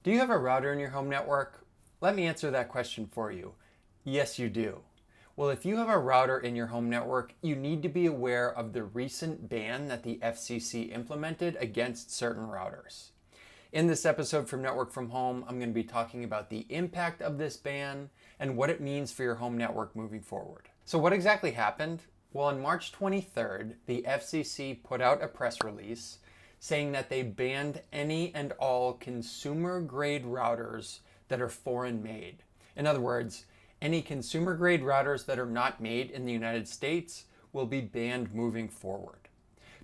Do you have a router in your home network? Let me answer that question for you. Yes, you do. Well, if you have a router in your home network, you need to be aware of the recent ban that the FCC implemented against certain routers. In this episode from Network from Home, I'm going to be talking about the impact of this ban and what it means for your home network moving forward. So what exactly happened? Well, on March 23rd, the FCC put out a press release saying that they banned any and all consumer-grade routers that are foreign made. In other words, any consumer-grade routers that are not made in the United States will be banned moving forward.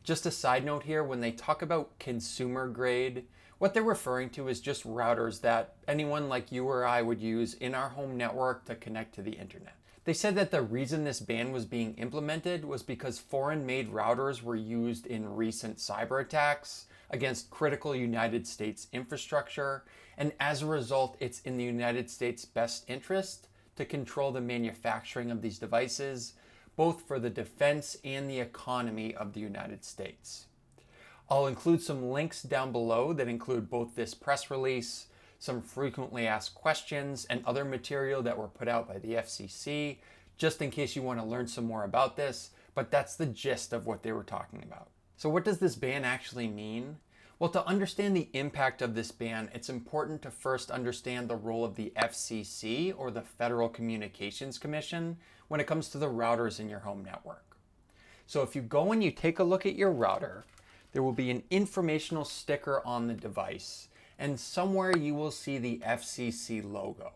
Just a side note here, when they talk about consumer grade, what they're referring to is just routers that anyone like you or I would use in our home network to connect to the internet. They said that the reason this ban was being implemented was because foreign-made routers were used in recent cyber attacks against critical United States infrastructure, and as a result, it's in the United States' best interest to control the manufacturing of these devices, both for the defense and the economy of the United States. I'll include some links down below that include both this press release, some frequently asked questions, and other material that were put out by the FCC, just in case you want to learn some more about this, but that's the gist of what they were talking about. So what does this ban actually mean? Well, to understand the impact of this ban, it's important to first understand the role of the FCC, or the Federal Communications Commission, when it comes to the routers in your home network. So if you go and you take a look at your router, there will be an informational sticker on the device, and somewhere you will see the FCC logo.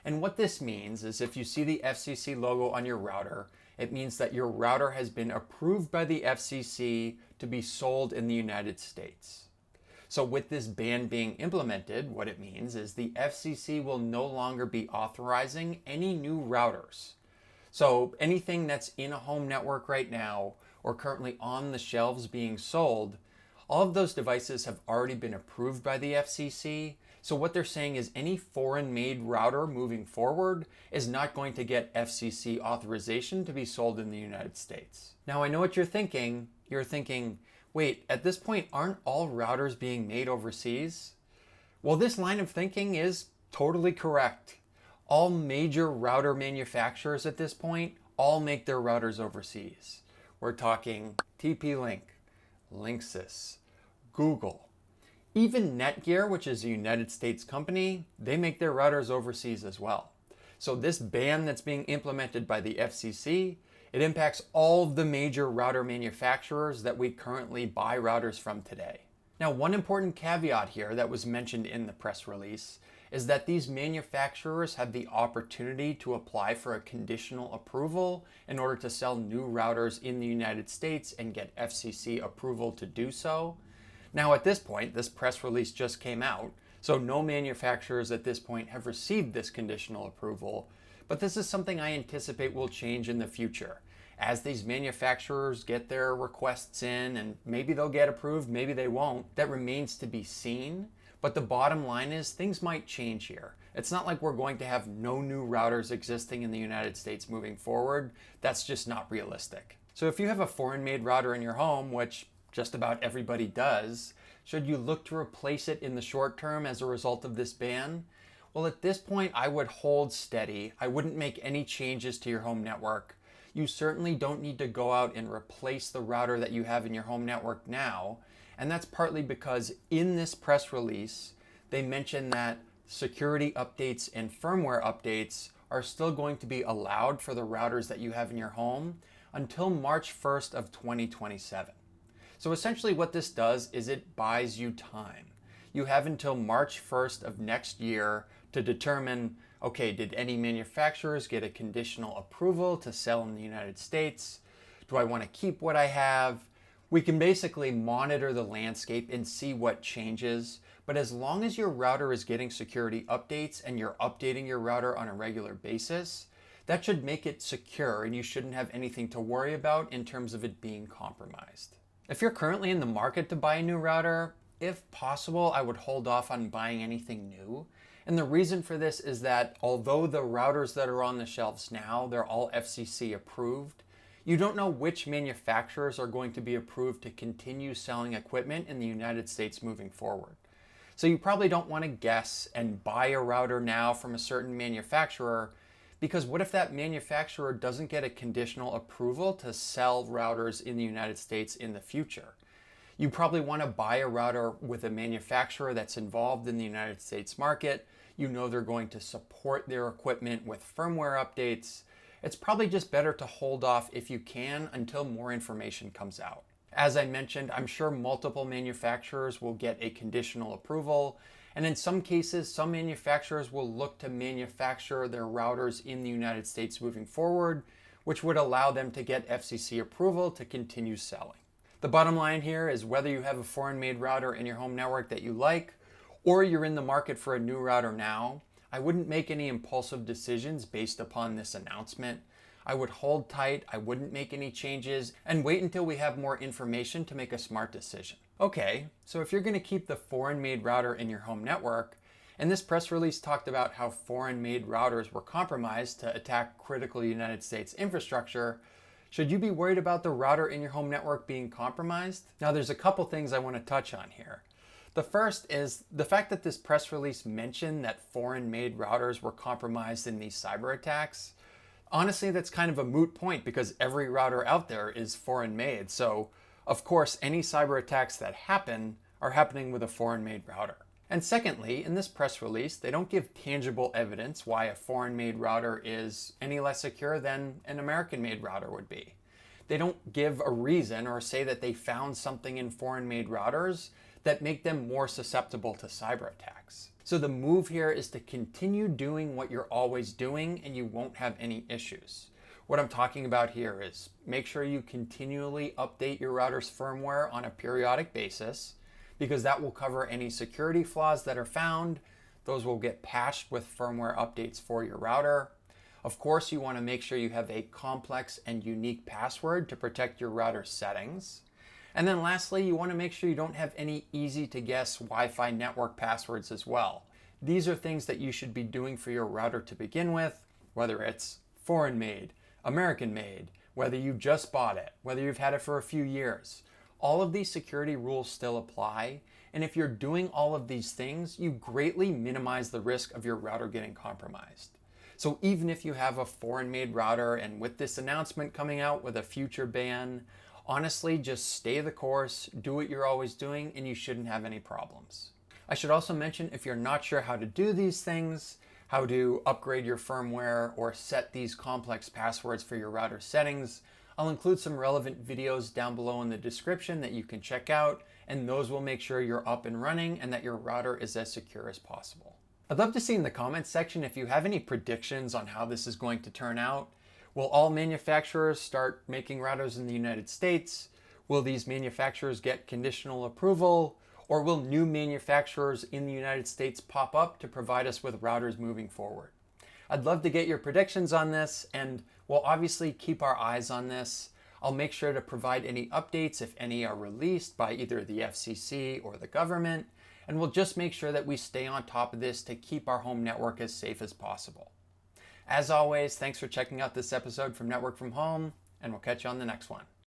And what this means is if you see the FCC logo on your router, it means that your router has been approved by the FCC to be sold in the United States. So with this ban being implemented, what it means is the FCC will no longer be authorizing any new routers. So anything that's in a home network right now or currently on the shelves being sold, all of those devices have already been approved by the FCC. So what they're saying is any foreign-made router moving forward is not going to get FCC authorization to be sold in the United States. Now I know what you're thinking. You're thinking, wait, at this point, aren't all routers being made overseas? Well, this line of thinking is totally correct. All major router manufacturers at this point all make their routers overseas. We're talking TP-Link, Linksys, Google. Even Netgear, which is a United States company, they make their routers overseas as well. So this ban that's being implemented by the FCC, it impacts all of the major router manufacturers that we currently buy routers from today. Now, one important caveat here that was mentioned in the press release is that these manufacturers have the opportunity to apply for a conditional approval in order to sell new routers in the United States and get FCC approval to do so. Now at this point, this press release just came out, so no manufacturers at this point have received this conditional approval, but this is something I anticipate will change in the future. As these manufacturers get their requests in, and maybe they'll get approved, maybe they won't, that remains to be seen. But the bottom line is things might change here. It's not like we're going to have no new routers existing in the United States moving forward. That's just not realistic. So if you have a foreign-made router in your home, which just about everybody does, should you look to replace it in the short term as a result of this ban? Well, at this point, I would hold steady. I wouldn't make any changes to your home network. You certainly don't need to go out and replace the router that you have in your home network now. And that's partly because in this press release, they mention that security updates and firmware updates are still going to be allowed for the routers that you have in your home until March 1st of 2027. So essentially what this does is it buys you time. You have until March 1st of next year to determine, okay, did any manufacturers get a conditional approval to sell in the United States? Do I want to keep what I have? We can basically monitor the landscape and see what changes, but as long as your router is getting security updates and you're updating your router on a regular basis, that should make it secure and you shouldn't have anything to worry about in terms of it being compromised. If you're currently in the market to buy a new router, if possible, I would hold off on buying anything new. And the reason for this is that although the routers that are on the shelves now, they're all FCC approved, you don't know which manufacturers are going to be approved to continue selling equipment in the United States moving forward. So you probably don't want to guess and buy a router now from a certain manufacturer, because what if that manufacturer doesn't get a conditional approval to sell routers in the United States in the future? You probably want to buy a router with a manufacturer that's involved in the United States market. You know they're going to support their equipment with firmware updates. It's probably just better to hold off if you can until more information comes out. As I mentioned, I'm sure multiple manufacturers will get a conditional approval, and in some cases, some manufacturers will look to manufacture their routers in the United States moving forward, which would allow them to get FCC approval to continue selling. The bottom line here is whether you have a foreign-made router in your home network that you like, or you're in the market for a new router now, I wouldn't make any impulsive decisions based upon this announcement. I would hold tight, I wouldn't make any changes, and wait until we have more information to make a smart decision. Okay, so if you're going to keep the foreign-made router in your home network, and this press release talked about how foreign-made routers were compromised to attack critical United States infrastructure, should you be worried about the router in your home network being compromised? Now there's a couple things I want to touch on here. The first is the fact that this press release mentioned that foreign-made routers were compromised in these cyber attacks. Honestly, that's kind of a moot point because every router out there is foreign-made. So, of course, any cyber attacks that happen are happening with a foreign-made router. And secondly, in this press release, they don't give tangible evidence why a foreign-made router is any less secure than an American-made router would be. They don't give a reason or say that they found something in foreign-made routers that make them more susceptible to cyber attacks. So the move here is to continue doing what you're always doing and you won't have any issues. What I'm talking about here is make sure you continually update your router's firmware on a periodic basis, because that will cover any security flaws that are found. Those will get patched with firmware updates for your router. Of course, you want to make sure you have a complex and unique password to protect your router's settings. And then lastly, you want to make sure you don't have any easy to guess Wi-Fi network passwords as well. These are things that you should be doing for your router to begin with, whether it's foreign made, American made, whether you just bought it, whether you've had it for a few years. All of these security rules still apply. And if you're doing all of these things, you greatly minimize the risk of your router getting compromised. So even if you have a foreign made router and with this announcement coming out with a future ban, honestly, just stay the course, do what you're always doing, and you shouldn't have any problems. I should also mention, if you're not sure how to do these things, how to upgrade your firmware or set these complex passwords for your router settings, I'll include some relevant videos down below in the description that you can check out, and those will make sure you're up and running and that your router is as secure as possible. I'd love to see in the comments section if you have any predictions on how this is going to turn out. Will all manufacturers start making routers in the United States? Will these manufacturers get conditional approval? Or will new manufacturers in the United States pop up to provide us with routers moving forward? I'd love to get your predictions on this, and we'll obviously keep our eyes on this. I'll make sure to provide any updates if any are released by either the FCC or the government, and we'll just make sure that we stay on top of this to keep our home network as safe as possible. As always, thanks for checking out this episode from Network from Home, and we'll catch you on the next one.